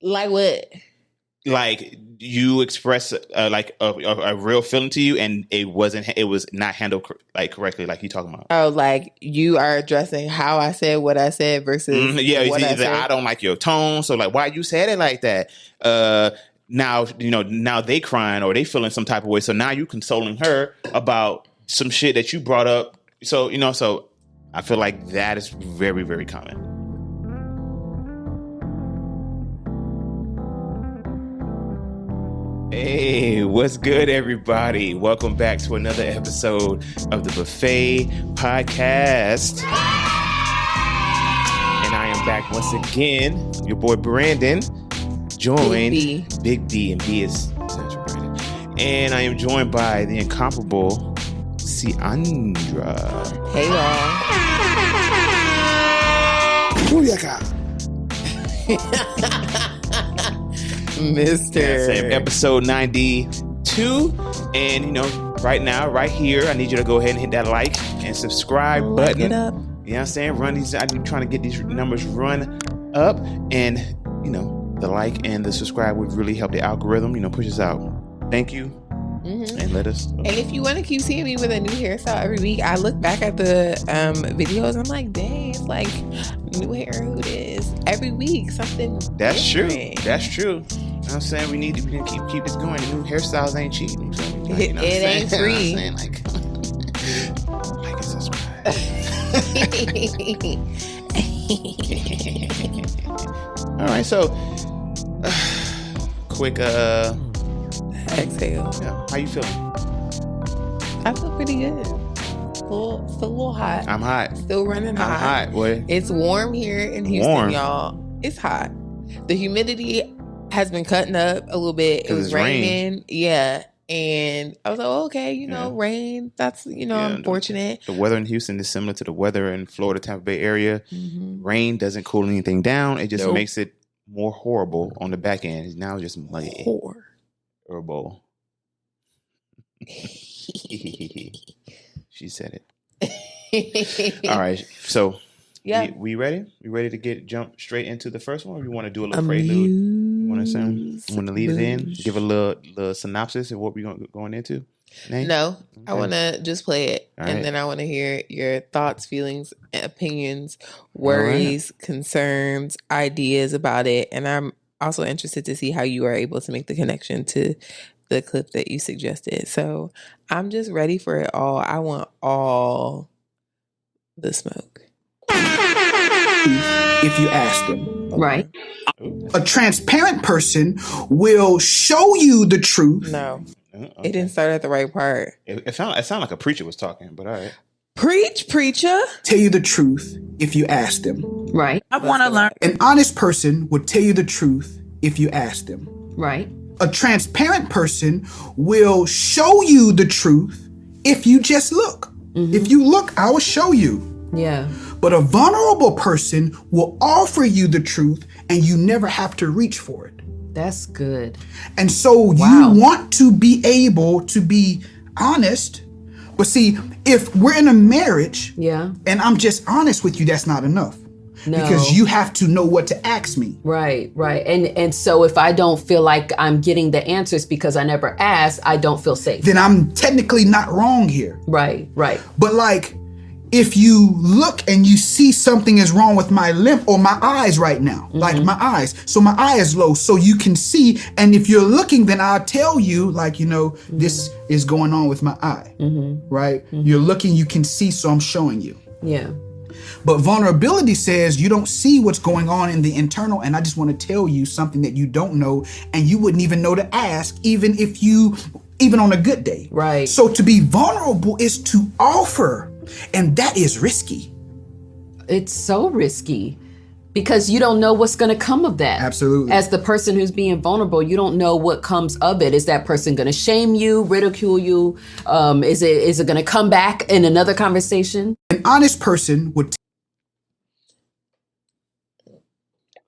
Like what? Like you express like a real feeling to you, and it was not handled like correctly, like you talking about. Oh, like you are addressing how I said what I said versus what I said. I don't like your tone, so like why you said it like that? Now now they crying or they feeling some type of way, so now you consoling her about some shit that you brought up. So so I feel like that is very, very common. Hey, what's good, everybody? Welcome back to another episode of the Buffet Podcast. And I am back once again, your boy Brandon, joined Big B, and B is Brandon. And I am joined by the incomparable Ciandra. Hey, y'all. Mr. Episode 92. And right now, right here, I need you to go ahead and hit that like and subscribe button. It up. You know what I'm saying? I'm trying to get these numbers run up, and the like and the subscribe would really help the algorithm, push us out. Thank you. Mm-hmm. And let us. And if you want to keep seeing me with a new hairstyle every week, I look back at the videos. I'm like, dang, it's like new hair. Who it is every week? Something. That's different. True. That's true. I'm saying we need to keep this going. The new hairstyles ain't cheap. It ain't free. I'm saying, like and subscribe. All right, so quick exhale. Yeah. How you feeling? I feel pretty good. Still a little hot. I'm hot. Still running hot. I'm hot, boy. It's warm here in Houston, y'all. It's hot. The humidity has been cutting up a little bit. It was raining. Yeah. And I was like, okay, rain. That's, unfortunate. The weather in Houston is similar to the weather in Florida, Tampa Bay area. Mm-hmm. Rain doesn't cool anything down. It just makes it more horrible on the back end. It's now just muddy. Horrible. She said it. All right. So, we ready? We ready to jump straight into the first one? Or you want to do a little prelude? You want to lead it in? Give a little synopsis of what we're going into? Name? No, okay. I want to just play it. All and then I want to hear your thoughts, feelings, opinions, worries, concerns, ideas about it. And I'm also interested to see how you are able to make the connection to the clip that you suggested. So I'm just ready for it all. I want all the smoke. If you ask them. Right. A transparent person will show you the truth. No. Okay. It didn't start at the right part. It sounded like a preacher was talking, but all right. Preach, preacher. Tell you the truth if you ask them. Right. I want to learn. An honest person will tell you the truth if you ask them. Right. A transparent person will show you the truth if you just look. Mm-hmm. If you look, I will show you. Yeah. But a vulnerable person will offer you the truth and you never have to reach for it. That's good. And so you want to be able to be honest. But see, if we're in a marriage and I'm just honest with you, that's not enough. No. Because you have to know what to ask me. Right. And so if I don't feel like I'm getting the answers because I never asked, I don't feel safe. Then I'm technically not wrong here. Right. But like, if you look and you see something is wrong with my limp or my eyes right now, like my eyes. So my eye is low, so you can see. And if you're looking, then I'll tell you, like, this is going on with my eye, right? You're looking, you can see, so I'm showing you. Yeah. But vulnerability says you don't see what's going on in the internal, and I just want to tell you something that you don't know, and you wouldn't even know to ask, even on a good day. Right. So to be vulnerable is to offer. And that is risky. It's so risky because you don't know what's going to come of that. Absolutely. As the person who's being vulnerable, you don't know what comes of it. Is that person going to shame you, ridicule you? Is it going to come back in another conversation? An honest person would.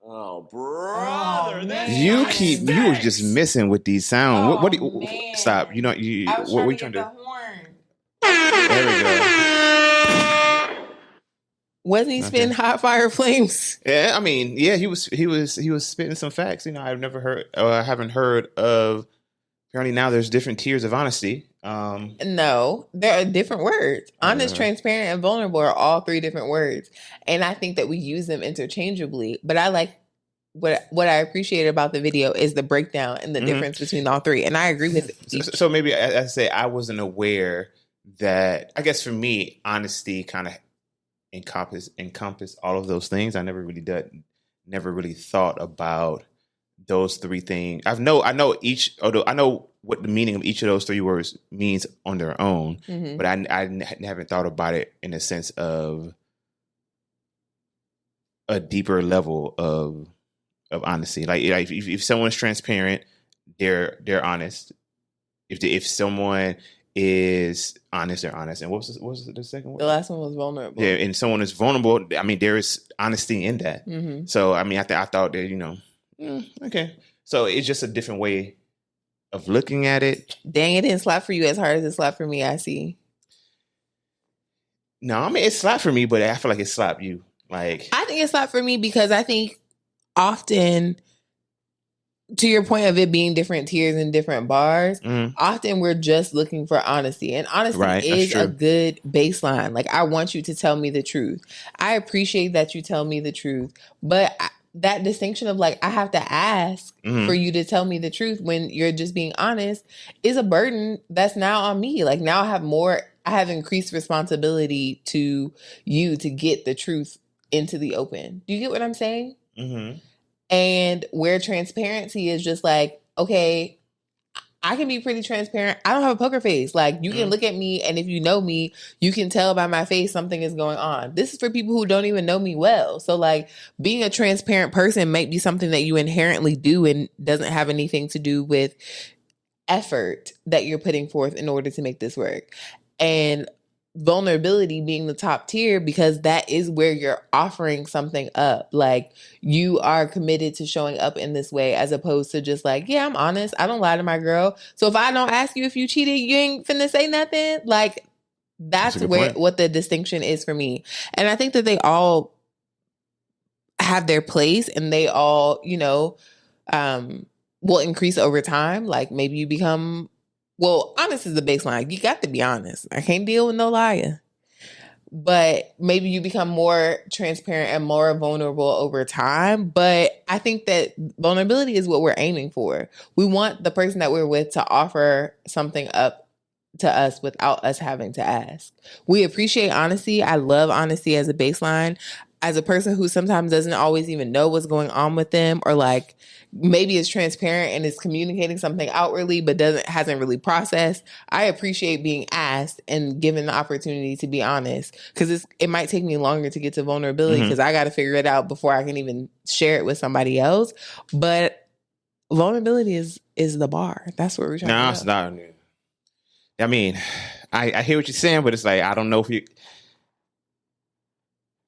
Oh, brother! You were just missing with these sounds. What stop? What are you trying to do? Horn. There we go. Wasn't he spitting hot fire flames? Yeah, I mean, yeah, he was spitting some facts. I've never heard, I haven't heard of. Apparently now there's different tiers of honesty. No, there are different words. Honest, transparent, and vulnerable are all 3 different words, and I think that we use them interchangeably. But I like what I appreciate about the video is the breakdown and the difference between all 3, and I agree with it. So maybe I say I wasn't aware that. I guess for me, honesty kind of encompass all of those things. I never really thought about those 3 things. I know what the meaning of each of those 3 words means on their own, but I haven't thought about it in a sense of a deeper level of honesty. Like if someone's transparent, they're honest. If someone is honest, they're honest. And what was the second one? The last one was vulnerable. Yeah, and someone is vulnerable. I mean, there is honesty in that. So I mean, I thought that okay. So it's just a different way of looking at it. Dang, it didn't slap for you as hard as it slapped for me. I see. No, I mean it slapped for me, but I feel like it slapped you. Like I think it slapped for me because I think often, to your point of it being different tiers and different bars, often we're just looking for honesty. And honesty is a good baseline. Like, I want you to tell me the truth. I appreciate that you tell me the truth. But that distinction of like, I have to ask for you to tell me the truth when you're just being honest is a burden that's now on me. Like, now I have increased responsibility to you to get the truth into the open. Do you get what I'm saying? And where transparency is just like, okay, I can be pretty transparent. I don't have a poker face. Like, you can look at me, and if you know me, you can tell by my face something is going on. This is for people who don't even know me well. So, like, being a transparent person might be something that you inherently do and doesn't have anything to do with effort that you're putting forth in order to make this work. And vulnerability being the top tier, because that is where you're offering something up. Like, you are committed to showing up in this way, as opposed to just like, yeah, I'm honest, I don't lie to my girl, so if I don't ask you if you cheated, you ain't finna say nothing. Like, that's what the distinction is for me. And I think that they all have their place, and they all, will increase over time. Like, maybe you become, well, honest is the baseline. You got to be honest. I can't deal with no liar. But maybe you become more transparent and more vulnerable over time. But I think that vulnerability is what we're aiming for. We want the person that we're with to offer something up to us without us having to ask. We appreciate honesty. I love honesty as a baseline. As a person who sometimes doesn't always even know what's going on with them, or like maybe is transparent and is communicating something outwardly but hasn't really processed, I appreciate being asked and given the opportunity to be honest, because it might take me longer to get to vulnerability because I got to figure it out before I can even share it with somebody else. But vulnerability is the bar. That's what we're trying to do. No, it's not. I mean, I hear what you're saying, but it's like, I don't know if you.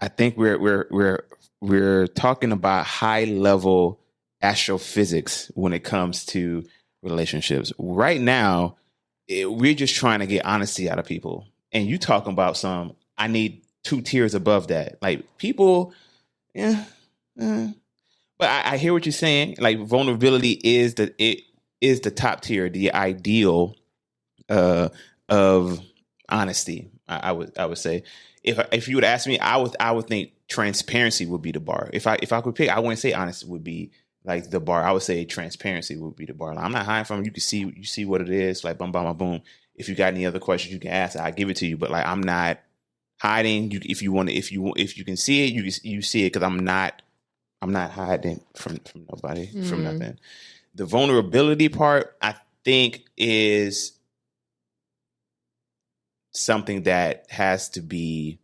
I think we're talking about high level astrophysics when it comes to relationships. Right now, we're just trying to get honesty out of people, and you talking about I need 2 tiers above that. Like, people, But I hear what you're saying. Like, vulnerability is the top tier, the ideal of honesty. I would say. If you would ask me, I would think transparency would be the bar. If I could pick, I wouldn't say honesty would be like the bar. I would say transparency would be the bar. Like, I'm not hiding from you. You see what it is. Like, boom, boom, boom. If you got any other questions, you can ask. I'll give it to you. But like, I'm not hiding. If you can see it, you see it, because I'm not hiding from nobody, from nothing. The vulnerability part, I think, is something that has to be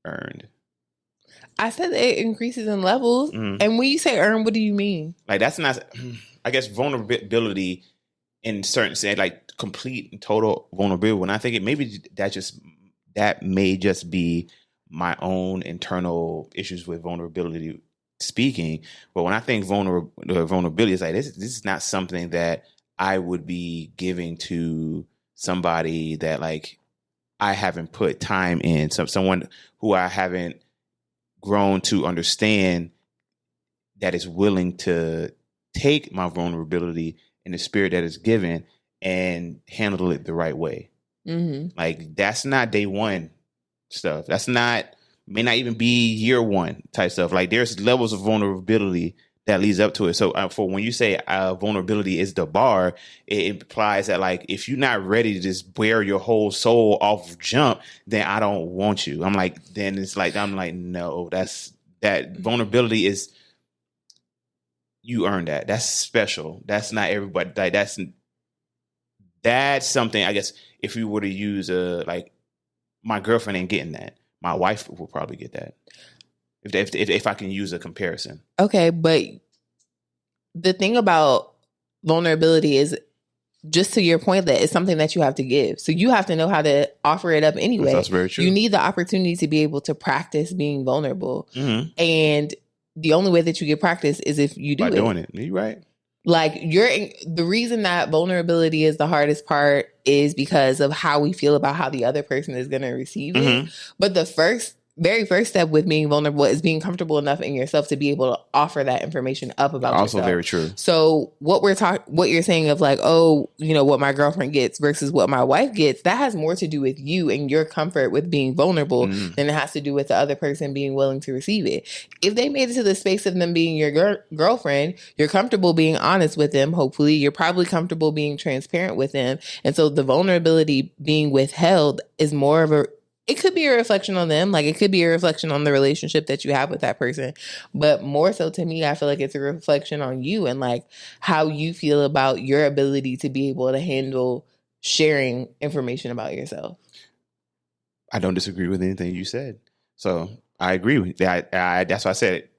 earned. I said it increases in levels. And when you say earn, what do you mean? Like, that's not, I guess, vulnerability in certain sense, like complete and total vulnerability. When I think that may just be my own internal issues with vulnerability speaking. But when I think vulnerability, is like, this is not something that I would be giving to somebody that, like, I haven't put time in, someone who I haven't grown to understand that is willing to take my vulnerability in the spirit that is given and handle it the right way. Mm-hmm. Like, that's not day one stuff. That's may not even be year one type stuff. Like, there's levels of vulnerability that leads up to it. So for when you say vulnerability is the bar, it implies that, like, if you're not ready to just wear your whole soul off jump, then I don't want you. I'm like, no, that vulnerability is, you earn that. That's special. That's not everybody. Like, that's something, I guess, if we were to use like, my girlfriend ain't getting that. My wife will probably get that. If I can use a comparison. Okay, but the thing about vulnerability is, just to your point, that it's something that you have to give. So you have to know how to offer it up anyway. That's very true. You need the opportunity to be able to practice being vulnerable. Mm-hmm. And the only way that you get practice is if you do it. By doing it. You're right. Like, the reason that vulnerability is the hardest part is because of how we feel about how the other person is going to receive it. But the very first step with being vulnerable is being comfortable enough in yourself to be able to offer that information up about yourself. Also very true. So what you're saying of, like, oh, what my girlfriend gets versus what my wife gets, that has more to do with you and your comfort with being vulnerable than it has to do with the other person being willing to receive it. If they made it to the space of them being your girlfriend, you're comfortable being honest with them. Hopefully, you're probably comfortable being transparent with them. And so the vulnerability being withheld is more of it could be a reflection on them. Like, it could be a reflection on the relationship that you have with that person. But more so, to me, I feel like it's a reflection on you and, like, how you feel about your ability to be able to handle sharing information about yourself. I don't disagree with anything you said. So I agree with that. That's why I said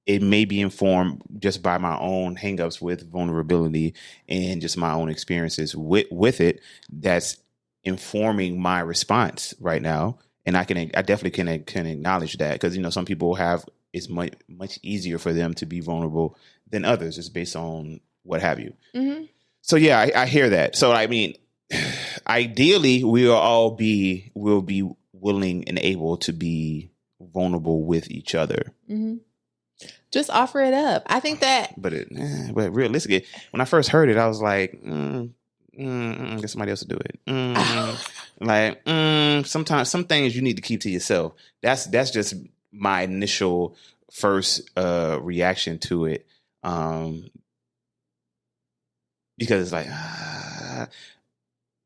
it may be informed just by my own hangups with vulnerability and just my own experiences with it. That's informing my response right now, and I definitely can acknowledge that, because some people have, it's much easier for them to be vulnerable than others, just based on what have you. Mm-hmm. So yeah, I hear that. So I mean, ideally, we'll be willing and able to be vulnerable with each other. Mm-hmm. Just offer it up. I think that, but realistically, when I first heard it, I was like, get somebody else to do it. Sometimes some things you need to keep to yourself. That's just my initial first reaction to it. Because it's like,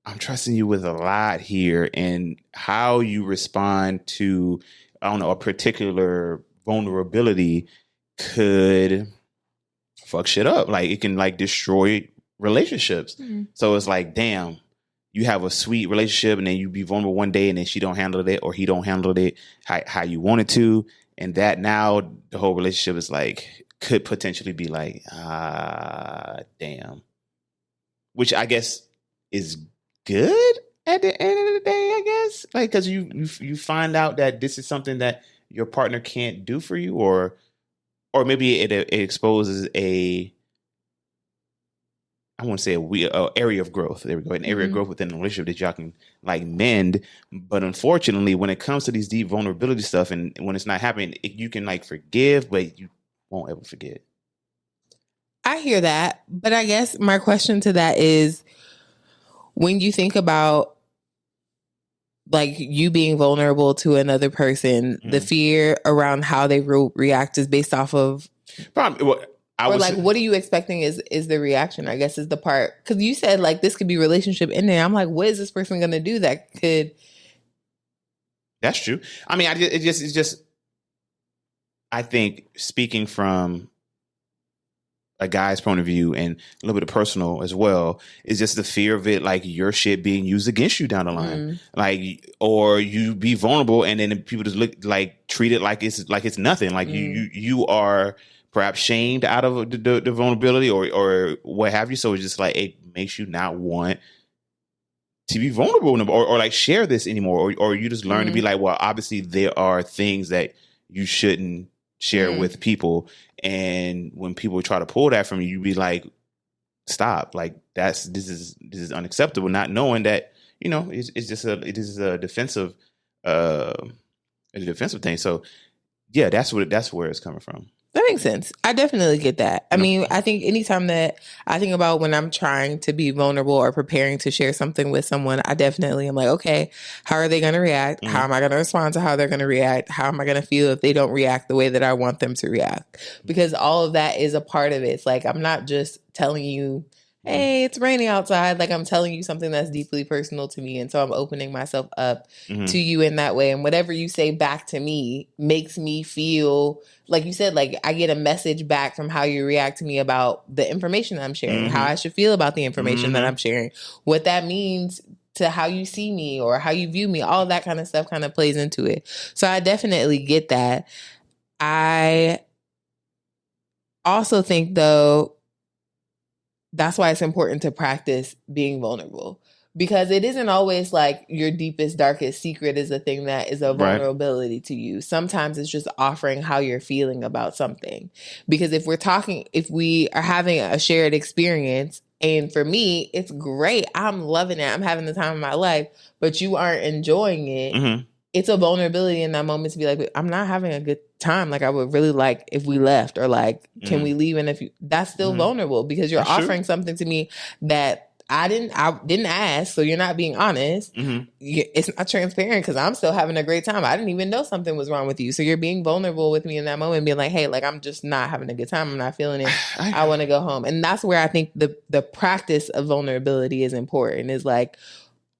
I'm trusting you with a lot here, and how you respond to, a particular vulnerability could fuck shit up. Like, it can, like, destroy relationships. Mm-hmm. So it's like, damn, you have a sweet relationship, and then you be vulnerable one day, and then she don't handle it, or he don't handle it how you wanted to, and that now the whole relationship is like, could potentially be like, damn, which I guess is good at the end of the day, I guess, like, because you find out that this is something that your partner can't do for you, or maybe it exposes I won't say a area of growth. There we go. An area of growth within the relationship that y'all can, like, mend. But unfortunately, when it comes to these deep vulnerability stuff, and when it's not happening, you can, like, forgive, but you won't ever forget. I hear that. But I guess my question to that is, when you think about, like, you being vulnerable to another person, the fear around how they react is based off of probably. What are you expecting is the reaction, I guess, is the part. Because you said, like, this could be relationship ending. I'm like, what is this person going to do that could... That's true. I mean, it's just, I think, speaking from a guy's point of view, and a little bit of personal as well, is just the fear of it, like, your shit being used against you down the line. Like, or you be vulnerable, and then people just treat it like it's nothing. Like, you are perhaps shamed out of the vulnerability or what have you. So it's just like, it makes you not want to be vulnerable or like share this anymore. Or you just learn to be like, well, obviously there are things that you shouldn't share with people. And when people try to pull that from you, you be like, stop. Like, this is unacceptable. Not knowing that, it is a defensive thing. So yeah, that's where it's coming from. That makes sense. I definitely get that. I mean, I think anytime that I think about when I'm trying to be vulnerable or preparing to share something with someone, I definitely am like, okay, how are they going to react? How am I going to respond to how they're going to react? How am I going to feel if they don't react the way that I want them to react? Because all of that is a part of it. It's like, I'm not just telling you, hey, it's raining outside. Like, I'm telling you something that's deeply personal to me. And so I'm opening myself up to you in that way. And whatever you say back to me makes me feel, like you said, like I get a message back from how you react to me about the information that I'm sharing, how I should feel about the information that I'm sharing, what that means to how you see me or how you view me. All that kind of stuff kind of plays into it. So I definitely get that. I also think, though, that's why it's important to practice being vulnerable, because it isn't always like your deepest, darkest secret is a thing that is a vulnerability to you. Sometimes it's just offering how you're feeling about something. Because if we are having a shared experience, and for me, it's great. I'm loving it. I'm having the time of my life, but you aren't enjoying it. It's a vulnerability in that moment to be like, I'm not having a good time. Like, I would really like if we left, or like, can we leave? And if you, that's still vulnerable, because you're offering something to me that I didn't ask. So you're not being honest. It's not transparent, because I'm still having a great time. I didn't even know something was wrong with you. So you're being vulnerable with me in that moment, being like, hey, like, I'm just not having a good time. I'm not feeling it. I want to go home. And that's where I think the practice of vulnerability is important, is like,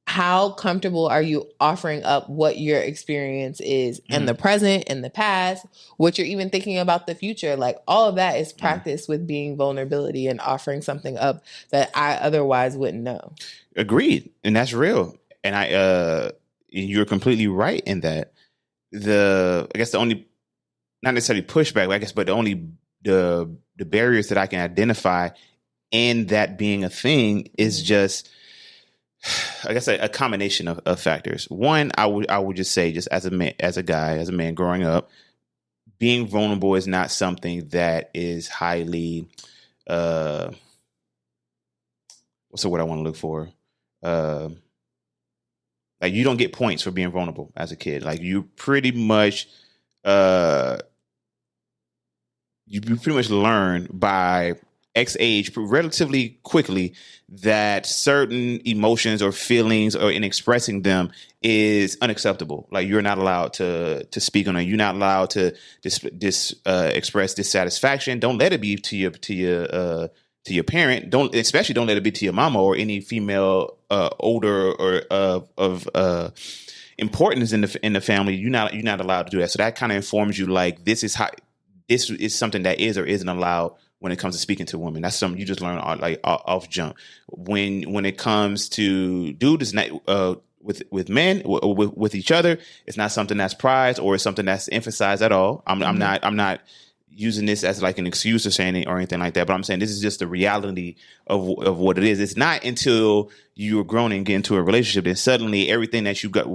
how comfortable are you offering up what your experience is in the present, in the past, what you're even thinking about the future? Like, all of that is practice with being vulnerability and offering something up that I otherwise wouldn't know. Agreed. And that's real. And you're completely right in that. I guess the only, not necessarily pushback, I guess, but the barriers that I can identify in that being a thing is just, I guess, a combination of factors. One, I would just say, just as a man growing up, being vulnerable is not something that is highly, what's the word I want to look for? Like, you don't get points for being vulnerable as a kid. Like, you pretty much, learn by X age relatively quickly that certain emotions or feelings, or in expressing them, is unacceptable. Like, you're not allowed to speak on it. You're not allowed to express dissatisfaction. Don't let it be to your parent. Especially don't let it be to your mama or any female older or of importance in the family. You're not allowed to do that. So that kind of informs you, like, this is something that is or isn't allowed when it comes to speaking to women. That's something you just learn off jump. When it comes to dudes with men, with each other, it's not something that's prized or it's something that's emphasized at all. I'm not using this as like an excuse or saying or anything like that, but I'm saying this is just the reality of what it is. It's not until you're grown and get into a relationship that suddenly everything that you got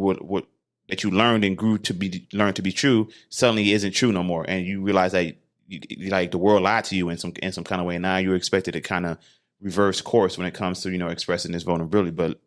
that you learned and grew to be true suddenly isn't true no more, and you realize that like the world lied to you in some kind of way. Now you're expected to kind of reverse course when it comes to expressing this vulnerability. But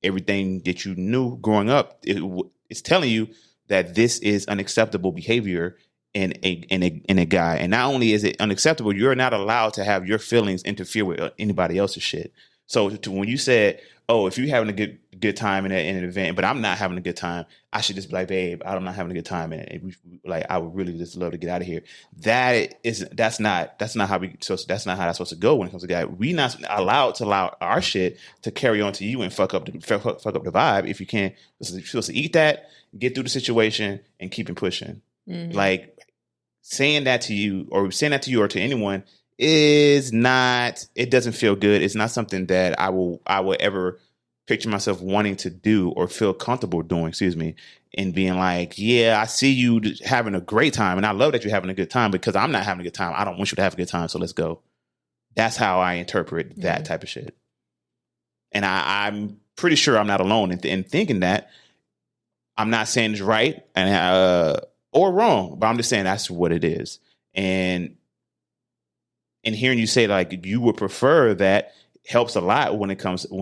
everything that you knew growing up, it's telling you that this is unacceptable behavior in a guy. And not only is it unacceptable, you're not allowed to have your feelings interfere with anybody else's shit. So when you said, oh, if you're having a good time in an event, but I'm not having a good time, I should just be like, babe, I'm not having a good time, and like, I would really just love to get out of here. That's not how that's supposed to go when it comes to guys. We not allowed to allow our shit to carry on to you and fuck up the vibe. If you can't, you're supposed to eat that, get through the situation, and keep it pushing. Like, saying that to you or to anyone is not, it doesn't feel good. It's not something that I will ever picture myself wanting to do or feel comfortable doing, and being like, yeah, I see you having a great time and I love that you're having a good time, because I'm not having a good time. I don't want you to have a good time, so let's go. That's how I interpret that type of shit. And I'm pretty sure I'm not alone in thinking that. I'm not saying it's right or wrong, but I'm just saying that's what it is. And hearing you say, like, you would prefer that helps a lot when it comes to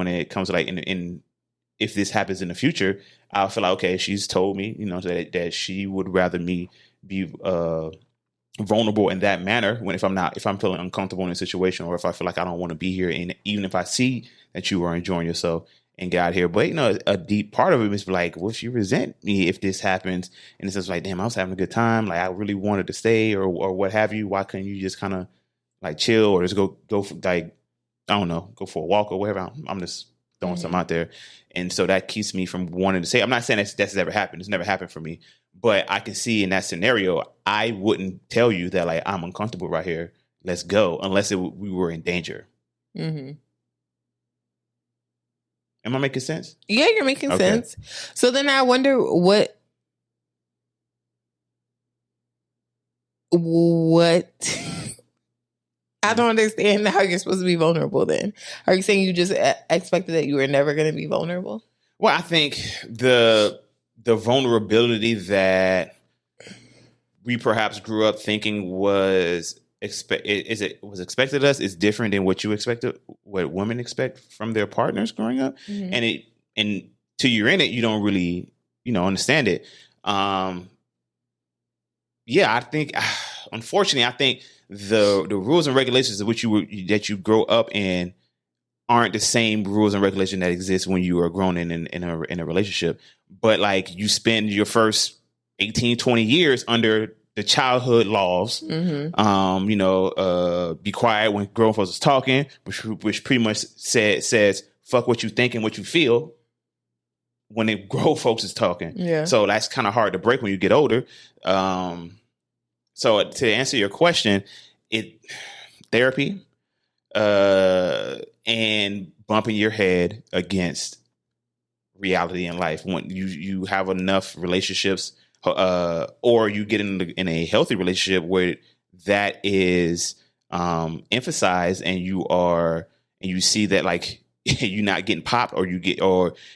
like, in if this happens in the future, I'll feel like, okay, she's told me, that she would rather me be vulnerable in that manner if I'm feeling uncomfortable in a situation, or if I feel like I don't want to be here, and even if I see that you are enjoying yourself and get out here. But a deep part of it is like, well, if you resent me if this happens, and it's just like, damn, I was having a good time, like I really wanted to stay, or what have you, why couldn't you just kind of like chill, or just go for, like, I don't know, go for a walk or whatever. I'm just throwing something out there. And so that keeps me from wanting to say, I'm not saying that's ever happened. It's never happened for me. But I can see in that scenario, I wouldn't tell you that, like, I'm uncomfortable right here, let's go, unless we were in danger. Mm-hmm. Am I making sense? Yeah, you're making sense. So then I wonder what I don't understand how you're supposed to be vulnerable then. Are you saying you just expected that you were never going to be vulnerable? Well, I think the vulnerability that we perhaps grew up thinking was expected of us is different than what women expect from their partners growing up. Mm-hmm. And till you're in it, you don't really, understand it. I think, unfortunately, I think the rules and regulations that you grow up in aren't the same rules and regulations that exist when you are grown in a relationship. But like, you spend your first 18, 20 years under the childhood laws. Mm-hmm. Be quiet when grown folks is talking, which pretty much says fuck what you think and what you feel when the grown folks is talking. Yeah. So that's kind of hard to break when you get older. So to answer your question, therapy and bumping your head against reality in life. When you have enough relationships, or you get in a healthy relationship where that is emphasized, and you see that, like, you're not getting popped, or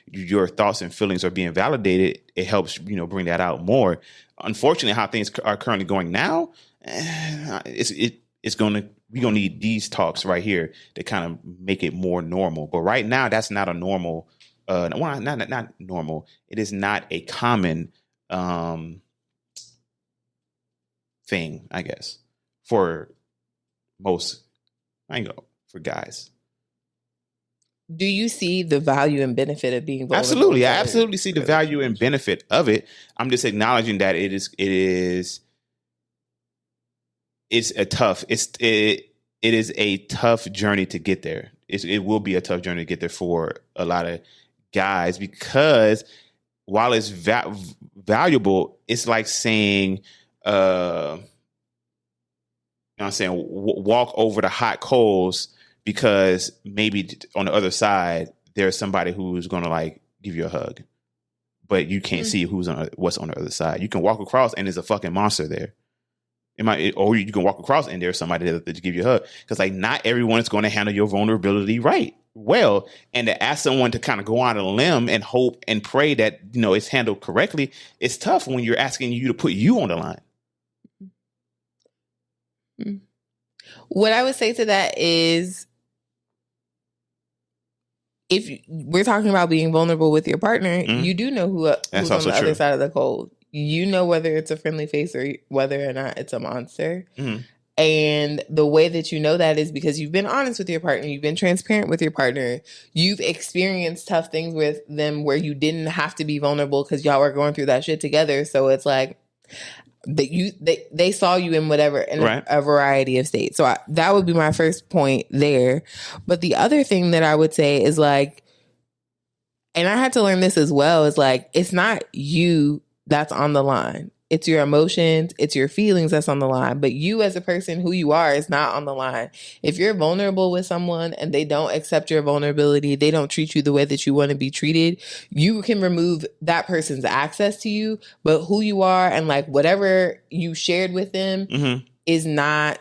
your thoughts and feelings are being validated, it helps bring that out more. Unfortunately, how things are currently going now, we're gonna need these talks right here to kind of make it more normal. But right now, that's not a normal. Not normal. It is not a common thing, I guess, for most. For guys. Do you see the value and benefit of being vulnerable? Absolutely. I absolutely see the value and benefit of it. I'm just acknowledging that it's a tough journey to get there. It will be a tough journey to get there for a lot of guys, because while it's valuable, it's like saying, walk over the hot coals, because maybe on the other side there's somebody who's going to like give you a hug, but you can't see what's on the other side. You can walk across and there's a fucking monster there. Or you can walk across and there's somebody there to give you a hug, because like not everyone is going to handle your vulnerability well, and to ask someone to kind of go on a limb and hope and pray that it's handled correctly, it's tough when you're asking you to put you on the line. What I would say to that is, if we're talking about being vulnerable with your partner, you do know who's on the other side of the cold. You know whether it's a friendly face or whether or not it's a monster. Mm-hmm. And the way that you know that is because you've been honest with your partner. You've been transparent with your partner. You've experienced tough things with them where you didn't have to be vulnerable because y'all were going through that shit together. So it's like they saw you in a variety of states. So that would be my first point there. But the other thing that I would say is like, and I had to learn this as well, is like, it's not you that's on the line. It's your emotions, it's your feelings that's on the line. But you as a person, who you are, is not on the line. If you're vulnerable with someone and they don't accept your vulnerability, they don't treat you the way that you want to be treated, you can remove that person's access to you. But who you are and like whatever you shared with them is not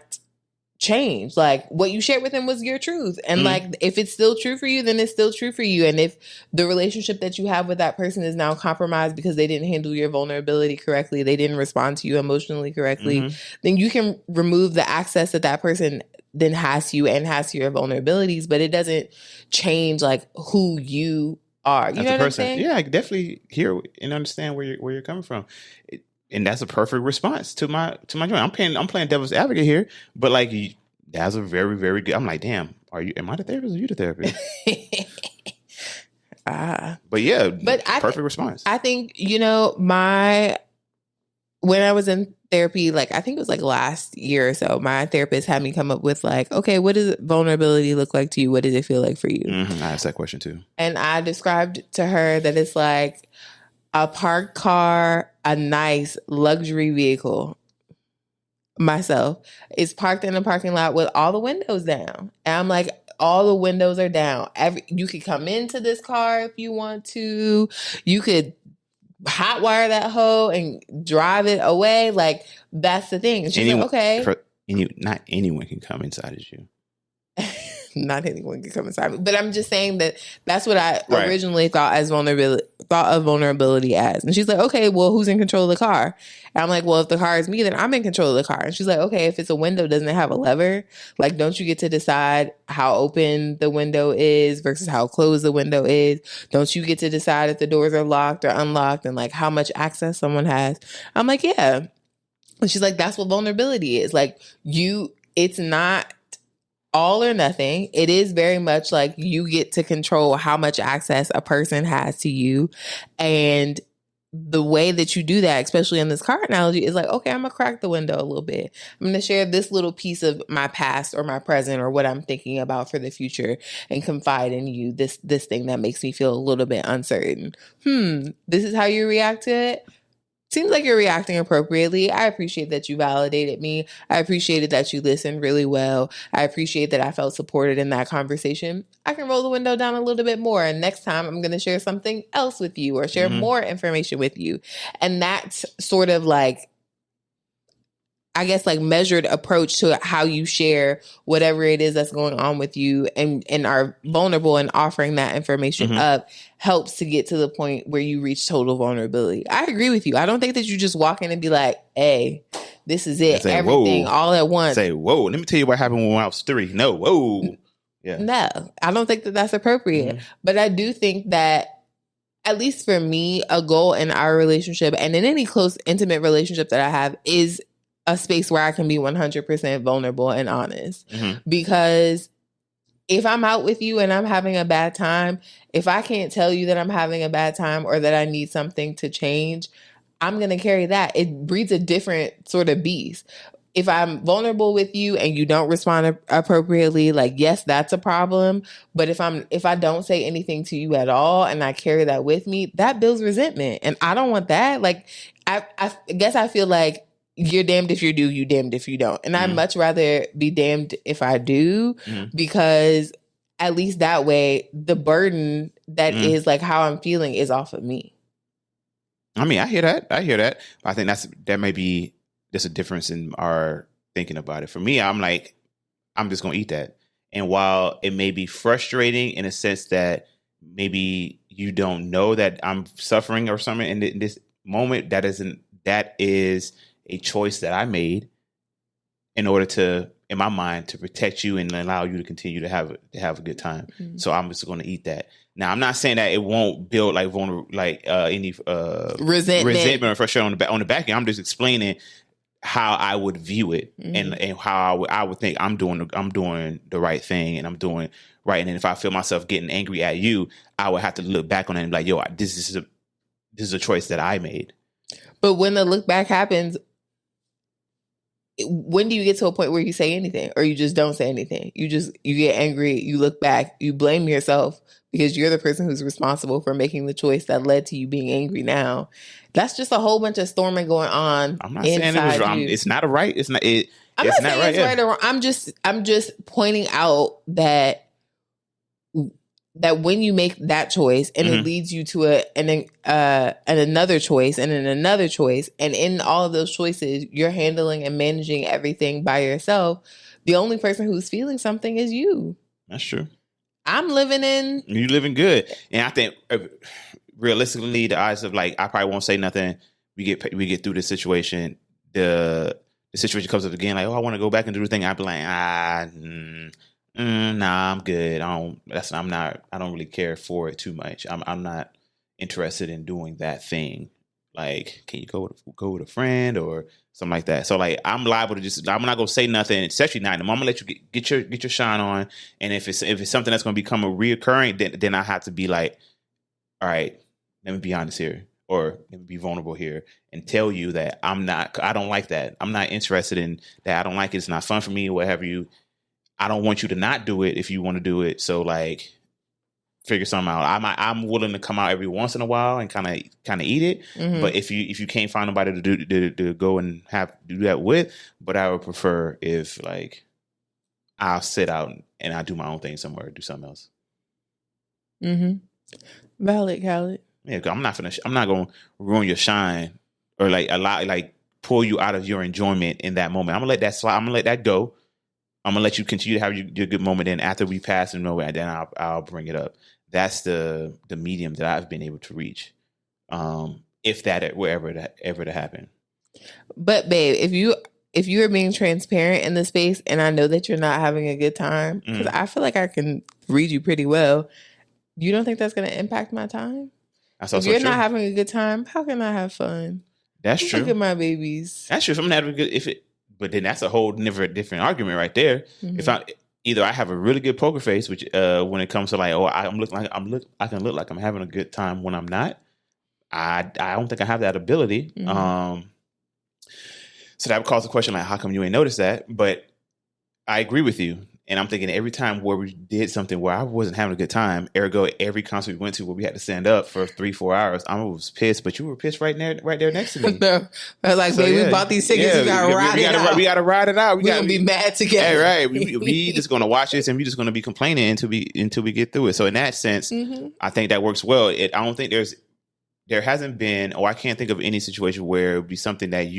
changed. Like what you shared with them was your truth. And like if it's still true for you, then it's still true for you. And if the relationship that you have with that person is now compromised because they didn't handle your vulnerability correctly, they didn't respond to you emotionally correctly, then you can remove the access that person then has to you and has to your vulnerabilities, but it doesn't change like who you are. You know what I'm saying? Yeah, I definitely hear and understand where you're coming from. and that's a perfect response to my joint. I'm playing devil's advocate here, but like that's a very, very good. I'm like, damn, am I the therapist or you the therapist? But yeah, perfect response. I think, when I was in therapy, like I think it was like last year or so, my therapist had me come up with like, okay, what does vulnerability look like to you? What does it feel like for you? I asked that question too. And I described to her that it's like a parked car, a nice luxury vehicle, myself, is parked in a parking lot with all the windows down. And I'm like, all the windows are down. You could come into this car if you want to. You could hotwire that hoe and drive it away. Like, that's the thing. And she's like, okay. Not anyone can come inside of you. Not anyone can come inside me. But I'm just saying that's what I originally thought of vulnerability as. And she's like, okay, well, who's in control of the car? And I'm like, well, if the car is me, then I'm in control of the car. And she's like, okay, if it's a window, doesn't it have a lever? Like, don't you get to decide how open the window is versus how closed the window is? Don't you get to decide if the doors are locked or unlocked and like how much access someone has? I'm like, yeah. And she's like, that's what vulnerability is. Like, it's not all or nothing. It is very much like you get to control how much access a person has to you. And the way that you do that, especially in this car analogy, is like, okay, I'm going to crack the window a little bit. I'm going to share this little piece of my past or my present or what I'm thinking about for the future and confide in you this thing that makes me feel a little bit uncertain. This is how you react to it? Seems like you're reacting appropriately. I appreciate that you validated me. I appreciated that you listened really well. I appreciate that I felt supported in that conversation. I can roll the window down a little bit more. And next time I'm going to share something else with you or share more information with you. And that's sort of like, I guess, like measured approach to how you share whatever it is that's going on with you and are vulnerable and offering that information up helps to get to the point where you reach total vulnerability. I agree with you. I don't think that you just walk in and be like, hey, this is it. Say, everything all at once. Say, whoa, let me tell you what happened when I was 3. No, whoa. Yeah. No, I don't think that that's appropriate. But I do think that, at least for me, a goal in our relationship and in any close, intimate relationship that I have is a space where I can be 100% vulnerable and honest. Because if I'm out with you and I'm having a bad time, if I can't tell you that I'm having a bad time or that I need something to change, I'm going to carry that. It breeds a different sort of beast. If I'm vulnerable with you and you don't respond appropriately, like, yes, that's a problem. But if I don't say anything to you at all and I carry that with me, that builds resentment. And I don't want that. Like, I guess I feel like you're damned if you do, you damned if you don't. And I'd much rather be damned if I do, because at least that way, the burden that is like how I'm feeling is off of me. I mean, I hear that. I think that may be just a difference in our thinking about it. For me, I'm like, I'm just going to eat that. And while it may be frustrating in a sense that maybe you don't know that I'm suffering or something in this moment, that is a choice that I made in order to, in my mind, to protect you and allow you to continue to have a good time. So I'm just going to eat that. Now, I'm not saying that it won't build like any resentment or frustration on the back end. I'm just explaining how I would view it and how I would think I'm doing the right thing and I'm doing right. And then if I feel myself getting angry at you, I would have to look back on it and be like, yo, this is a choice that I made. But when the look back happens, when do you get to a point where you say anything or you just don't say anything? You get angry, you look back, you blame yourself because you're the person who's responsible for making the choice that led to you being angry now. That's just a whole bunch of storming going on. I'm not saying it was wrong. It's not a right. It's not. I'm not saying it's right or wrong. I'm just pointing out that when you make that choice and it leads you to another choice and then another choice, and in all of those choices, you're handling and managing everything by yourself. The only person who's feeling something is you. That's true. You living good. And I think realistically, the eyes of like, I probably won't say nothing. We get through this situation. The situation comes up again. Like, oh, I want to go back and do the thing. I'd be like, nah, I'm good. I don't really care for it too much. I'm not interested in doing that thing Like, can you go with a friend or something like that? So like, I'm liable to I'm not gonna say nothing, especially not. I'm gonna let you get your shine on. And if it's something that's gonna become a reoccurring, then I have to be like, all right, let me be honest here, or let me be vulnerable here, and tell you that I don't like that. I'm not interested in that. I don't like it. It's not fun for me, or what have you. I don't want you to not do it if you want to do it. So like, figure something out. I'm willing to come out every once in a while and kind of eat it. Mm-hmm. But if you can't find nobody to go and do that with, but I would prefer if like I'll sit out and I do my own thing somewhere, do something else. Mm-hmm. Valid, Khaled. Yeah, I'm not gonna ruin your shine or like pull you out of your enjoyment in that moment. I'm gonna let that slide. I'm gonna let that go. I'm gonna let you continue to have your good moment. Then after we pass and nowhere, then I'll bring it up. That's the medium that I've been able to reach. If that were ever to happen. But babe, if you are being transparent in the space, and I know that you're not having a good time, because I feel like I can read you pretty well. You don't think that's going to impact my time? That's if you're not having a good time, how can I have fun? That's true. Look at my babies. That's true. If I'm not having a good, but then that's a whole different argument right there. Mm-hmm. If I have a really good poker face, which when it comes to like, I can look like I'm having a good time when I'm not. I don't think I have that ability. Mm-hmm. So that would cause the question like, how come you ain't noticed that? But I agree with you. And I'm thinking every time where we did something where I wasn't having a good time, ergo every concert we went to where we had to stand up for 3-4 hours, I was pissed, but you were pissed right there next to me. No, like, so, baby, we bought these tickets, we gotta ride it out. We gotta ride it out. We're gonna be mad together. Yeah, right. We just gonna watch this and we just gonna be complaining until we get through it. So in that sense, I think that works well. I don't think there hasn't been, or I can't think of any situation where it would be something that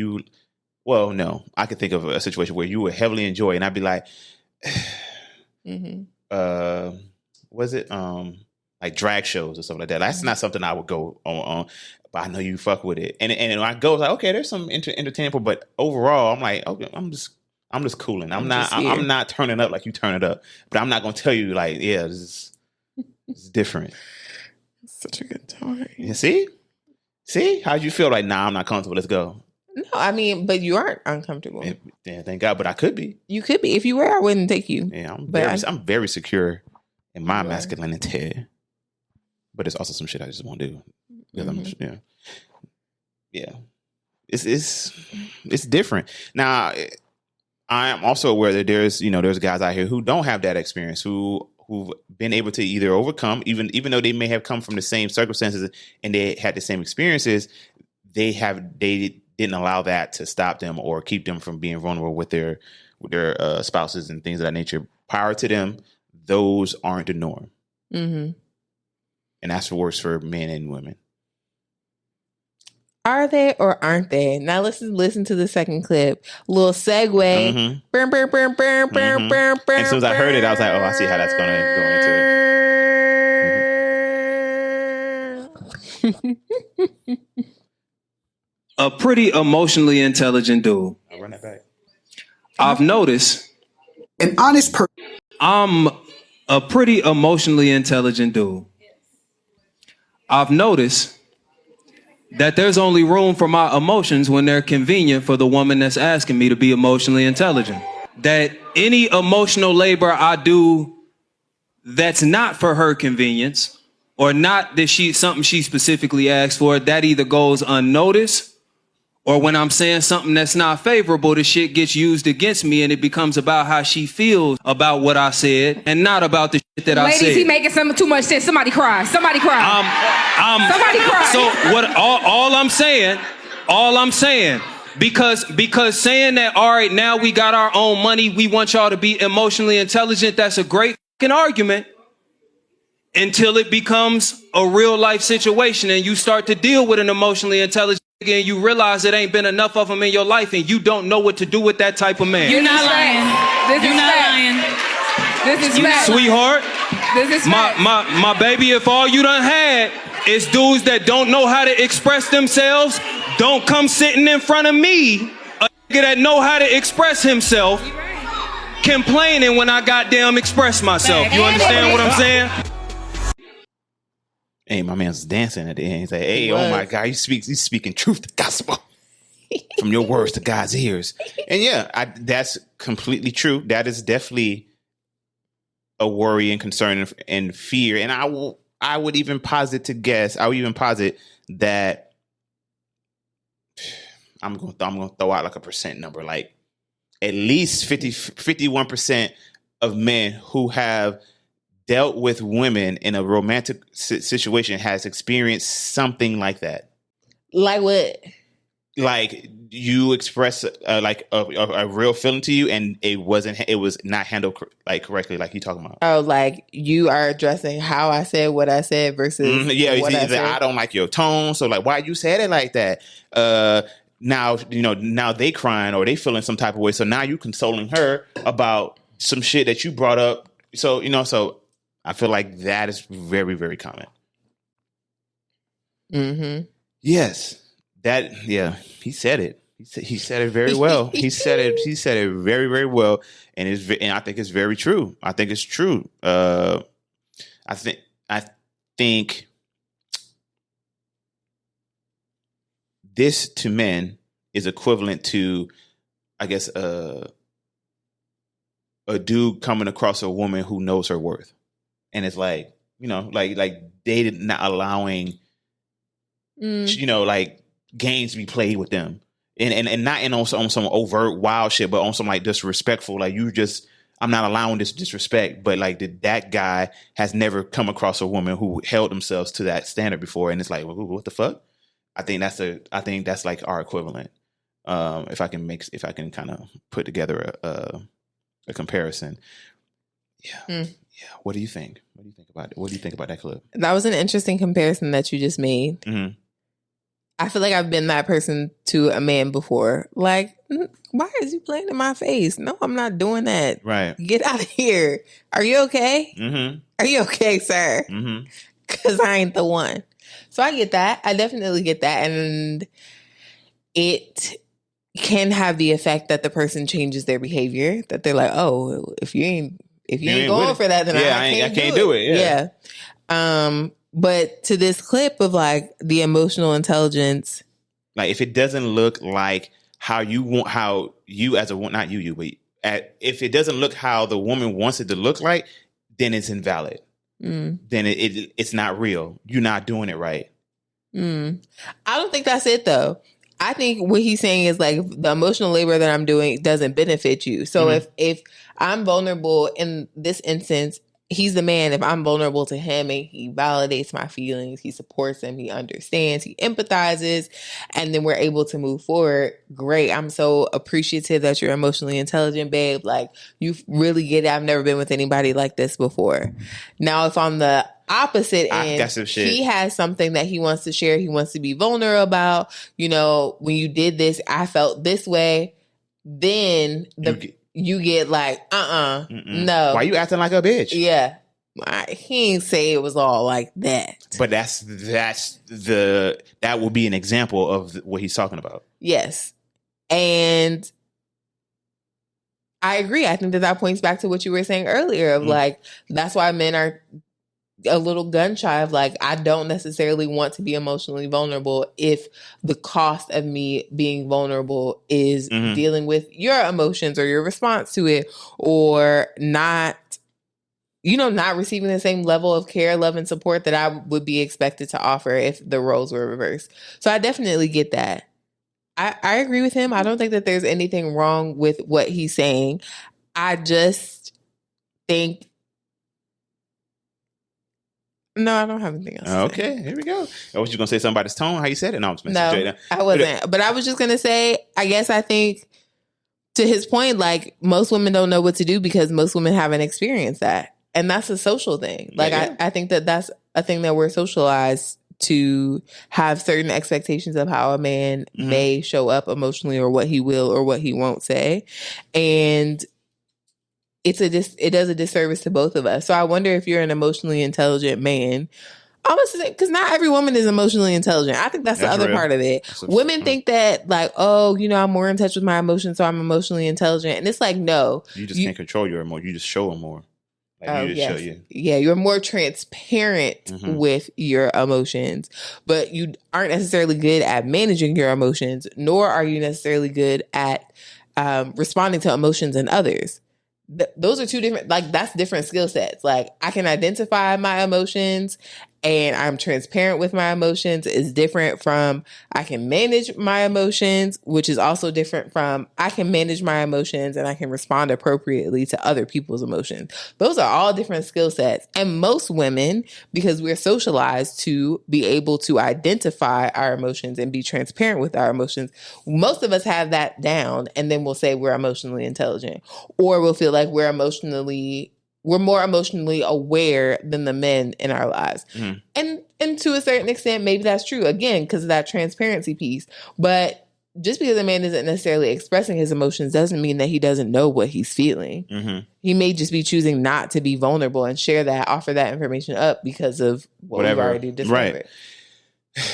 well, no, I could think of a situation where you would heavily enjoy, and I'd be like, was it like drag shows or something like that? That's not something I would go on, but I know you fuck with it. And when I go, it's like, okay, there's some entertainment, but overall, I'm like, okay, I'm just cooling. I'm not turning up like you turn it up, but I'm not gonna tell you like, yeah, this is different. Such a good time. You see, how'd you feel? Like, nah, I'm not comfortable. Let's go. No, I mean, but you aren't uncomfortable. Yeah, thank God. But I could be. You could be. If you were, I wouldn't take you. Yeah, I'm very secure in my masculinity. But it's also some shit I just won't do. Because yeah. It's different. Now, I am also aware that there's guys out here who don't have that experience, who've been able to either overcome, even though they may have come from the same circumstances and they had the same experiences, they didn't allow that to stop them or keep them from being vulnerable with their spouses and things of that nature. Prior to them, those aren't the norm. Mm-hmm. And that's worse for men and women. Are they or aren't they? Now listen to the second clip. Little segue. Mm-hmm. Burn, burn, burn, burn, burn, mm-hmm. burn, burn. As soon as I heard it, I was like, oh, I see how that's going to go into it. A pretty emotionally intelligent dude. I'll run that back. I've noticed. An honest person. I'm a pretty emotionally intelligent dude. I've noticed that there's only room for my emotions when they're convenient for the woman that's asking me to be emotionally intelligent. That any emotional labor I do that's not for her convenience or not that something she specifically asked for, that either goes unnoticed, or when I'm saying something that's not favorable, the shit gets used against me and it becomes about how she feels about what I said and not about the shit that I said. Ladies, he making something too much sense. Somebody cry. Somebody cry. Somebody cry. So what? All I'm saying, because saying that, all right, now we got our own money, we want y'all to be emotionally intelligent, that's a great fucking argument until it becomes a real life situation and you start to deal with an emotionally intelligent nigga and you realize it ain't been enough of them in your life and you don't know what to do with that type of man. You're not lying. You're not lying. This is fact. Sweetheart, this is fact. My baby, if all you done had is dudes that don't know how to express themselves, don't come sitting in front of me, a nigga that know how to express himself, complaining when I goddamn express myself. You understand what I'm saying? Hey, my man's dancing at the end. He's like, hey, oh my God, he's speaking truth to gospel. From your words to God's ears. And yeah, that's completely true. That is definitely a worry and concern and fear. And I would even posit that I'm going to throw out like a percent number, like at least 51% of men who have dealt with women in a romantic situation has experienced something like that. Like what? Like you express like a real feeling to you, and it was not handled like correctly, like you talking about. Oh, like you are addressing how I said what I said versus what I said. I don't like your tone, so like why you said it like that? Now they crying or they feeling some type of way, so now you consoling her about some shit that you brought up. So so I feel like that is very, very common. Mm-hmm. Yes. He said it. He said it very well. He said it very, very well, and I think it's very true. I think it's true. I think this to men is equivalent to, I guess, a dude coming across a woman who knows her worth, and it's like like they not allowing, like games to be played with them, and not on some overt wild shit, but on some like disrespectful, like I'm not allowing this disrespect, but like that guy has never come across a woman who held themselves to that standard before, and it's like, what the fuck? I think that's like our equivalent. If I can kind of put together a comparison. Yeah. Yeah. What do you think? What do you think about it? What do you think about that clip? That was an interesting comparison that you just made. Mm-hmm. I feel like I've been that person to a man before. Like, why is you playing in my face? No, I'm not doing that. Right. Get out of here. Are you okay? Mm-hmm. Are you okay, sir? Mm-hmm. Because I ain't the one. So I get that. I definitely get that. And it can have the effect that the person changes their behavior. That they're like, oh, if you ain't going for that, then I can't do it. Yeah. But to this clip of like the emotional intelligence, like if it doesn't look like how you as a woman, not you, but if it doesn't look how the woman wants it to look like, then it's invalid. Then it's not real. You're not doing it right. I don't think that's it though. I think what he's saying is like the emotional labor that I'm doing doesn't benefit you. So if I'm vulnerable in this instance, he's the man. If I'm vulnerable to him and he validates my feelings, he supports them, he understands, he empathizes, and then we're able to move forward. Great. I'm so appreciative that you're emotionally intelligent, babe. Like you really get it. I've never been with anybody like this before. Now, if on the opposite end, he has something that he wants to share, he wants to be vulnerable about, when you did this, I felt this way, then you get like, no. Why you acting like a bitch? Yeah. He ain't say it was all like that. But that will be an example of what he's talking about. Yes. And I agree. I think that points back to what you were saying earlier of like, that's why men are a little gun shy of like, I don't necessarily want to be emotionally vulnerable if the cost of me being vulnerable is dealing with your emotions or your response to it, or not receiving the same level of care, love, and support that I would be expected to offer if the roles were reversed. So I definitely get that. I agree with him. I don't think that there's anything wrong with what he's saying. I just think no, I don't have anything else. Okay, here we go. I was you gonna say something about his tone? How you said it? No, I'm just no, I wasn't. But I was just gonna say, I guess I think to his point, like most women don't know what to do because most women haven't experienced that, and that's a social thing. Like I think that's a thing that we're socialized to have certain expectations of how a man may show up emotionally, or what he will or what he won't say, and it does a disservice to both of us. So I wonder if you're an emotionally intelligent man. I was saying, because not every woman is emotionally intelligent. I think that's the other part of it. Women think that like, oh, I'm more in touch with my emotions, so I'm emotionally intelligent. And it's like, no. You just can't control your emotions. You just show them more. Like yes. Yeah, you're more transparent with your emotions, but you aren't necessarily good at managing your emotions, nor are you necessarily good at responding to emotions in others. Those are two different, like, that's different skill sets. Like, I can identify my emotions and I'm transparent with my emotions is different from I can manage my emotions, which is also different from I can manage my emotions and I can respond appropriately to other people's emotions. Those are all different skill sets. And most women, because we're socialized to be able to identify our emotions and be transparent with our emotions, most of us have that down, and then we'll say we're emotionally intelligent, or we'll feel like we're more emotionally aware than the men in our lives. And to a certain extent, maybe that's true, again, because of that transparency piece. But just because a man isn't necessarily expressing his emotions doesn't mean that he doesn't know what he's feeling. He may just be choosing not to be vulnerable and share that, offer that information up because of what we've already discovered. Right.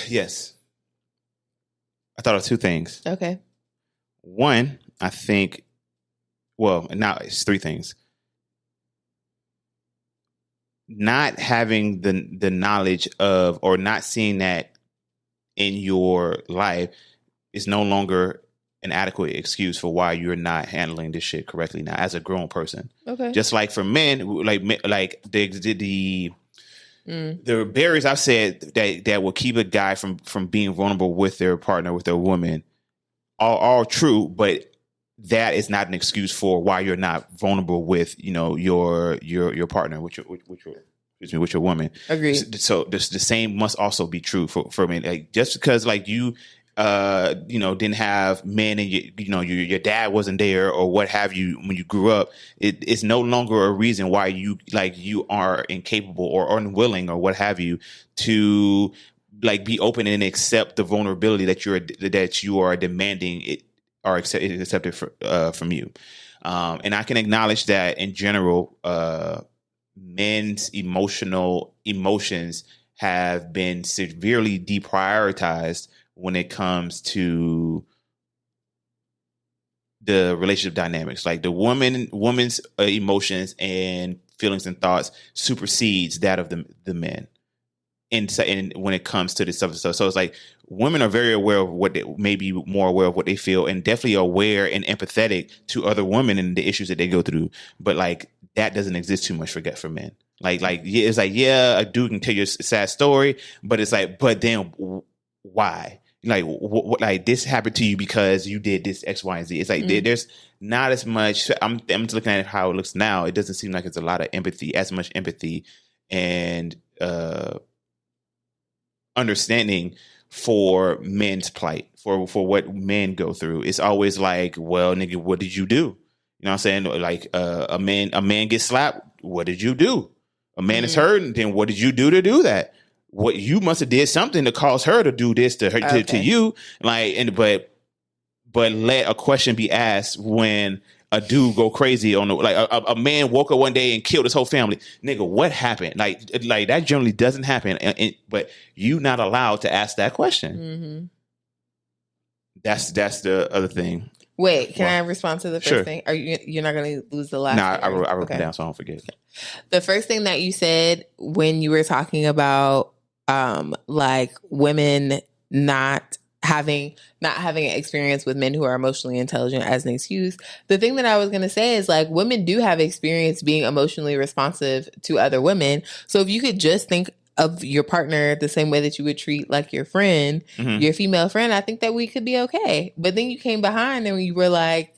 Yes. I thought of two things. Okay. One, I think, well, now it's three things. Not having the knowledge of, or not seeing that in your life is no longer an adequate excuse for why you're not handling this shit correctly now as a grown person. Okay. Just like for men, like the barriers I've said that will keep a guy from being vulnerable with their partner, with their woman, are all true, but that is not an excuse for why you're not vulnerable with, your partner, with your woman. Agreed. So the same must also be true for men. Like, just because like you didn't have men and your dad wasn't there or what have you when you grew up, it's no longer a reason why you are incapable or unwilling or what have you to like be open and accept the vulnerability that you are demanding it or accepted from you. And I can acknowledge that in general, men's emotions have been severely deprioritized when it comes to the relationship dynamics. Like the woman's emotions and feelings and thoughts supersedes that of the men. And when it comes to this stuff, so it's like women are very aware of what they maybe more aware of what they feel, and definitely aware and empathetic to other women and the issues that they go through. But like that doesn't exist too much for men. Like it's like, yeah, a dude can tell you a sad story, but it's like, but then why? Like what like this happened to you because you did this X, Y, and Z. It's like there's not as much. I'm just looking at how it looks now. It doesn't seem like it's a lot of empathy, as much empathy and understanding for men's plight, for what men go through. It's always like, well, nigga, what did you do? You know what I'm saying? Like a man gets slapped. What did you do? A man is hurt. Then what did you do to do that? What you must have did something to cause her to do this to her to you. Like, but let a question be asked when a dude go crazy on a man woke up one day and killed his whole family. Nigga, what happened? Like that generally doesn't happen. But you not allowed to ask that question. That's the other thing. Wait, can I respond to the first thing? Are you're not going to lose the last? No, I wrote it down so I don't forget. The first thing that you said when you were talking about like women not having an experience with men who are emotionally intelligent as an excuse. The thing that I was going to say is like women do have experience being emotionally responsive to other women. So if you could just think of your partner the same way that you would treat like your friend, your female friend, I think that we could be okay. But then you came behind and you were like,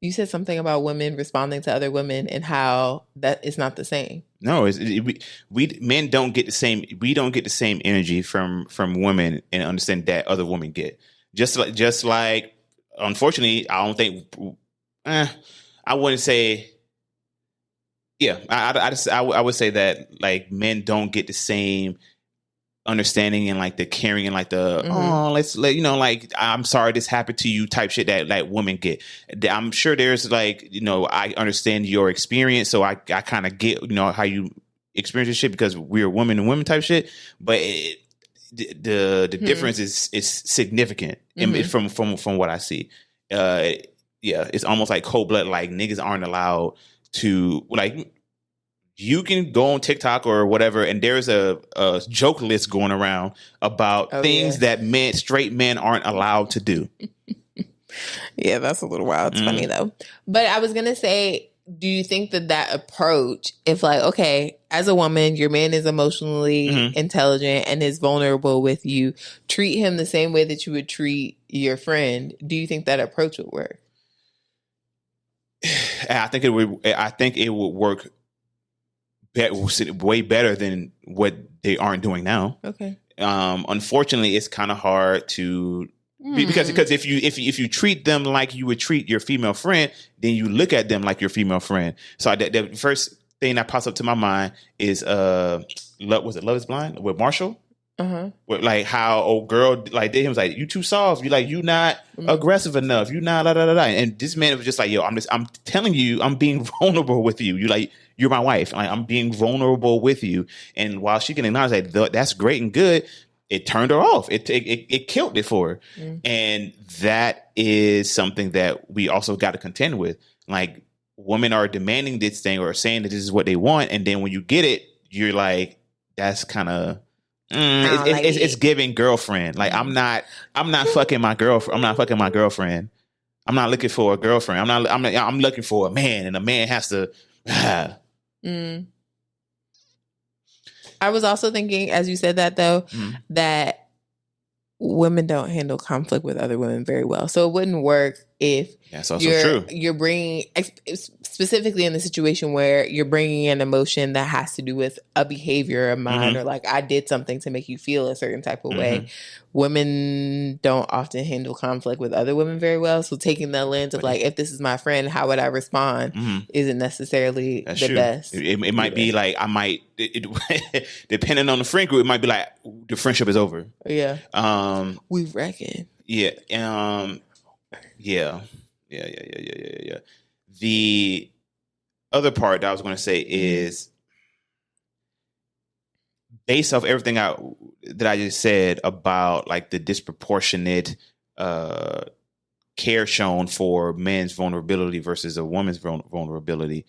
you said something about women responding to other women and how that is not the same. No, we men don't get the same. We don't get the same energy from women and understand that other women get. Just like, unfortunately, I don't think. I wouldn't say. Yeah, I would say that like men don't get the same understanding and like the caring and like the let's let like I'm sorry this happened to you type shit that like women get. I'm sure there's like I understand your experience, so I kind of get how you experience this shit because we're women and women type shit. But the difference is significant from what I see. It's almost like cold blood. Like niggas aren't allowed to like. you can go on TikTok or whatever, and there's a joke list going around about things that straight men aren't allowed to do. Yeah, that's a little wild. It's funny though. But I was gonna say, do you think that approach, if like, okay, as a woman, your man is emotionally intelligent and is vulnerable with you, treat him the same way that you would treat your friend. Do you think that approach would work? I think it would work way better than what they aren't doing now. Okay. Unfortunately, it's kind of hard to because if you treat them like you would treat your female friend, then you look at them like your female friend. So the first thing that pops up to my mind is Love Is Blind with Marshall. With like how old girl like did him was like, you too soft, you not aggressive enough, you not and this man was just like, yo, I'm telling you, I'm being vulnerable with you. You're my wife. Like, I'm being vulnerable with you. And while she can acknowledge that that's great and good, it turned her off. It killed it for her. And that is something that we also got to contend with. Like, women are demanding this thing or saying that this is what they want, and then when you get it, you're like, that's kind of it's giving girlfriend. Like, I'm not fucking my girlfriend. I'm not fucking my girlfriend. I'm not looking for a girlfriend. I'm looking for a man, and a man has to. I was also thinking, as you said that though, that women don't handle conflict with other women very well. So it wouldn't work if you're bringing, specifically in the situation where you're bringing an emotion that has to do with a behavior of mine, or like I did something to make you feel a certain type of way. Women don't often handle conflict with other women very well. So taking the lens of like, if this is my friend, how would I respond? Isn't necessarily the best. It might be like, I might, depending on the friend group, it might be like the friendship is over. Yeah. We reckon. Yeah. Yeah. The other part that I was going to say is, based off everything that I just said about like the disproportionate care shown for men's vulnerability versus a woman's vulnerability,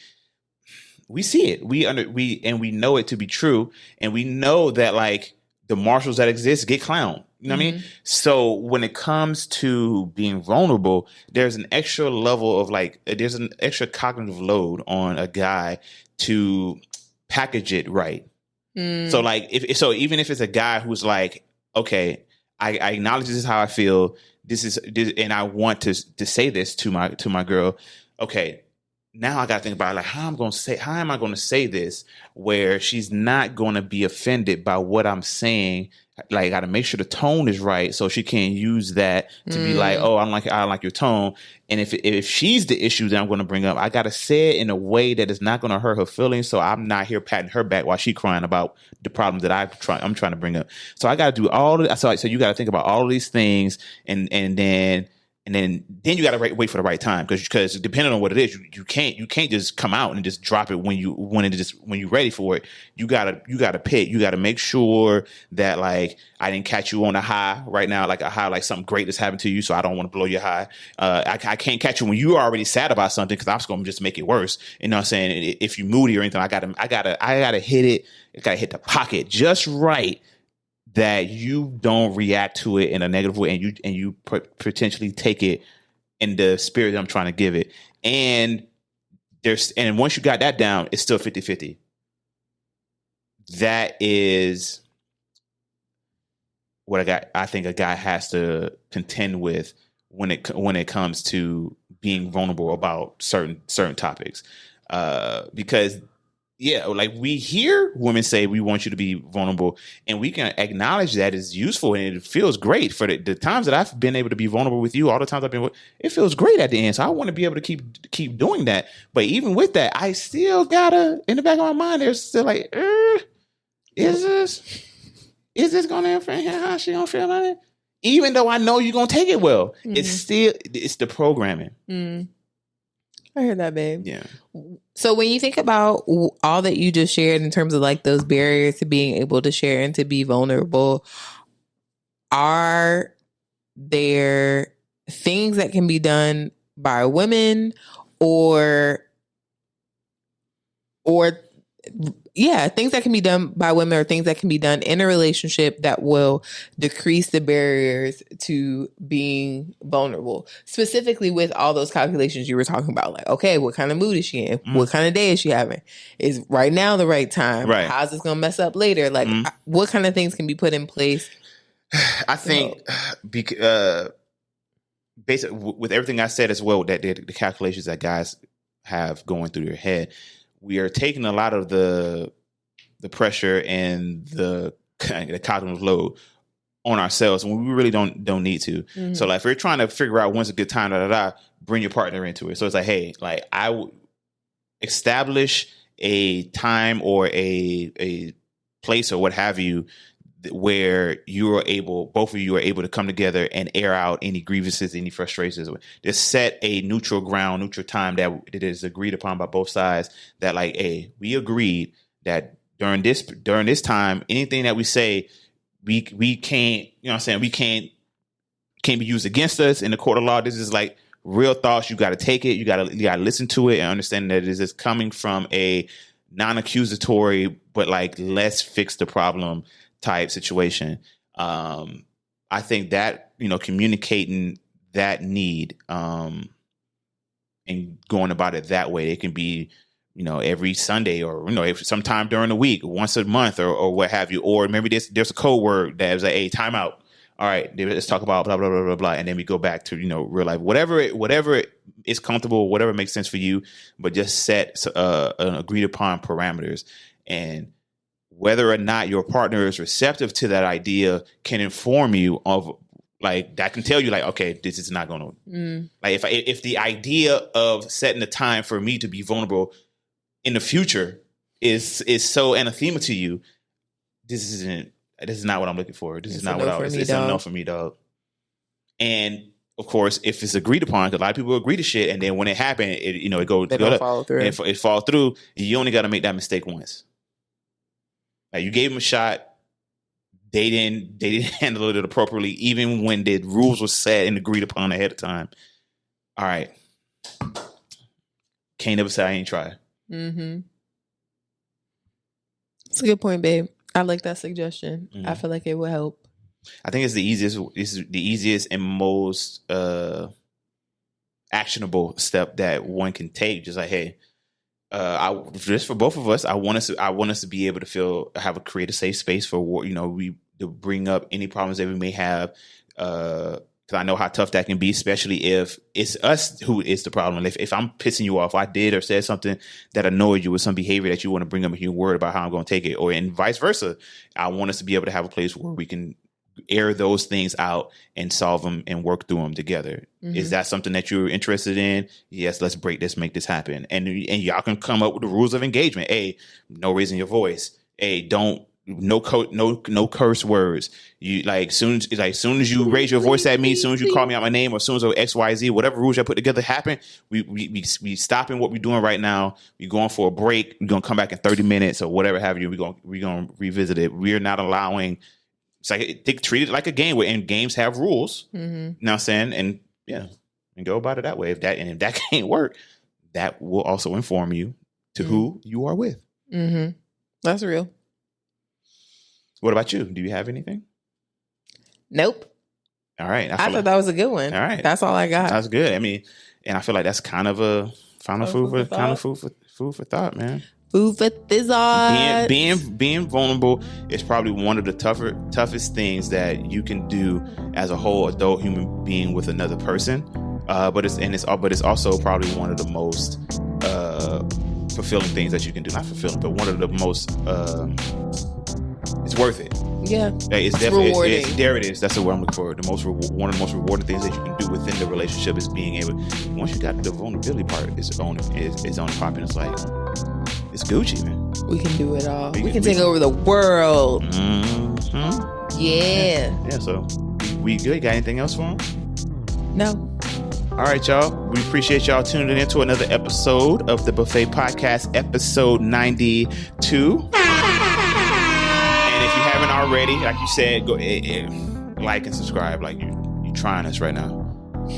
we see it. We know it to be true, and we know that like the marshals that exist get clowned. You know what I mean? So when it comes to being vulnerable, there's an extra level of there's an extra cognitive load on a guy to package it right. So like, even if it's a guy who's like, okay, I acknowledge this is how I feel. This is, and I want to say this to my girl. Okay, now I got to think about like how am I going to say this where she's not going to be offended by what I'm saying. Like, I got to make sure the tone is right so she can't use that to be like, oh, I don't like your tone. And if she's the issue that I'm going to bring up, I got to say it in a way that is not going to hurt her feelings. So I'm not here patting her back while she's crying about the problem that I'm trying to bring up. So I got to do all of that. So you got to think about all of these things, and then you got to wait for the right time, because depending on what it is, you can't just come out and just drop it when you're ready for it. You gotta pick. You gotta make sure that like I didn't catch you on a high right now, like a high, like something great that's happened to you. So I don't want to blow your high. I can't catch you when you're already sad about something, because I'm just gonna just make it worse. You know what I'm saying? If you moody or anything, I gotta hit it. I gotta hit the pocket just right, that you don't react to it in a negative way, and you potentially take it in the spirit that I'm trying to give it. And once you got that down, it's still 50-50. That is what I think a guy has to contend with when it comes to being vulnerable about certain topics. Because yeah, like we hear women say, we want you to be vulnerable, and we can acknowledge that is useful, and it feels great for the times that I've been able to be vulnerable with you. All the times I've been, it feels great at the end. So I want to be able to keep doing that. But even with that, I still gotta, in the back of my mind, there's still like, is this gonna affect how she gonna feel about it? Even though I know you're gonna take it well, it's the programming. I heard that, babe. Yeah. So when you think about all that you just shared in terms of like those barriers to being able to share and to be vulnerable, are there things that can be done by women or things that can be done by women or things that can be done in a relationship that will decrease the barriers to being vulnerable. Specifically with all those calculations you were talking about. Like, okay, what kind of mood is she in? What kind of day is she having? Is right now the right time? Right. How's this going to mess up later? Like, what kind of things can be put in place? I think basically with everything I said as well, that the calculations that guys have going through their head, we are taking a lot of the pressure and the cognitive load on ourselves when we really don't need to. Mm-hmm. So like if we're trying to figure out when's a good time, bring your partner into it. So it's like, hey, like I would establish a time or a place or what have you where both of you are able to come together and air out any grievances, any frustrations. Just set a neutral ground, neutral time that it is agreed upon by both sides that like, hey, we agreed that during this time, anything that we say, we can't, you know what I'm saying? We can't be used against us in the court of law. This is like real thoughts. You got to take it. You got to listen to it and understand that it is coming from a non-accusatory, but like let's fix the problem type situation. I think that, communicating that need and going about it that way, it can be, every Sunday or, sometime during the week, once a month or what have you. Or maybe there's a code word that is like, hey, time out. All right, let's talk about blah, blah, blah, blah, blah. And then we go back to, real life, whatever is comfortable, whatever makes sense for you, but just set an agreed upon parameters. And whether or not your partner is receptive to that idea can inform you of like, that can tell you like, okay, this is not going to, like if the idea of setting a time for me to be vulnerable in the future is so anathema to you, this is not what I'm looking for. This is not what it's a no for me, dog. And of course, if it's agreed upon, because a lot of people agree to shit, and then when it happened, it goes follow through. And it falls through. You only got to make that mistake once. Like you gave them a shot, they didn't handle it appropriately, even when the rules were set and agreed upon ahead of time. All right, can't never say I ain't tried. Mm-hmm. It's a good point, babe. I like that suggestion. Mm-hmm. I feel like it will help. I think it's the easiest and most actionable step that one can take. Just like, hey, just for both of us, I want us to be able to create a safe space for we to bring up any problems that we may have. Because I know how tough that can be, especially if it's us who is the problem. If I'm pissing you off, I did or said something that annoyed you with some behavior that you want to bring up and you're worried about how I'm going to take it, and vice versa. I want us to be able to have a place where we can air those things out and solve them and work through them together. Mm-hmm. Is that something that you're interested in? Yes, let's break this, make this happen. And y'all can come up with the rules of engagement. Hey, no raising your voice. Hey, no curse words. You soon as you raise your voice at me, as soon as you call me out my name, or as soon as XYZ, whatever rules I put together happen, we stopping what we're doing right now. We're going for a break. We're gonna come back in 30 minutes or whatever have you. We're gonna revisit it. We're not allowing. It's like treat it like a game, and games have rules. Mm-hmm. You know what I'm saying? And yeah, and go about it that way. If that can't work, that will also inform you to who you are with. Mm-hmm. That's real. What about you? Do you have anything? Nope. All right. I thought that was a good one. All right. That's all I got. That's good. I mean, and I feel like that's kind of a final food for thought, man. Food for thought. Being vulnerable is probably one of the toughest things that you can do as a whole adult human being with another person. But it's also probably one of the most fulfilling things that you can do. Not fulfilling, but one of the most. It's worth it. Yeah, it's definitely rewarding. There it is. That's the word I'm looking for. One of the most rewarding things that you can do within the relationship is being able. Once you got the vulnerability part, is on popping. It's like it's Gucci, man. We can do it all. We can take over the world. Mm-hmm. Yeah. So we good. Got anything else for him? No. All right, y'all. We appreciate y'all tuning in to another episode of the Buffet Podcast, episode 92. Already, like you said, go like and subscribe. Like you trying us right now.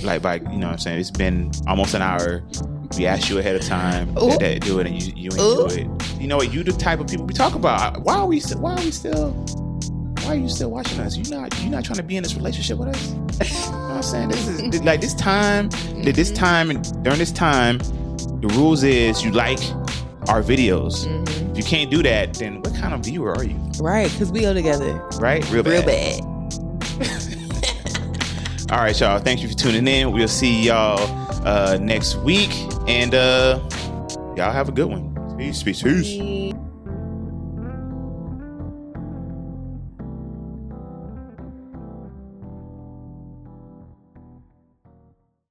Like by you know what I'm saying, it's been almost an hour. We asked you ahead of time that do it, and you ain't do it. you know what? You the type of people we talk about. Why are you still watching us? You're not trying to be in this relationship with us. You know what I'm saying? This is like this time and during this time, the rules is you like our videos. If you can't do that, then what kind of viewer are you? Right, because we go together. Right? Real bad. All right, y'all. Thank you for tuning in. We'll see y'all next week. And y'all have a good one. Peace.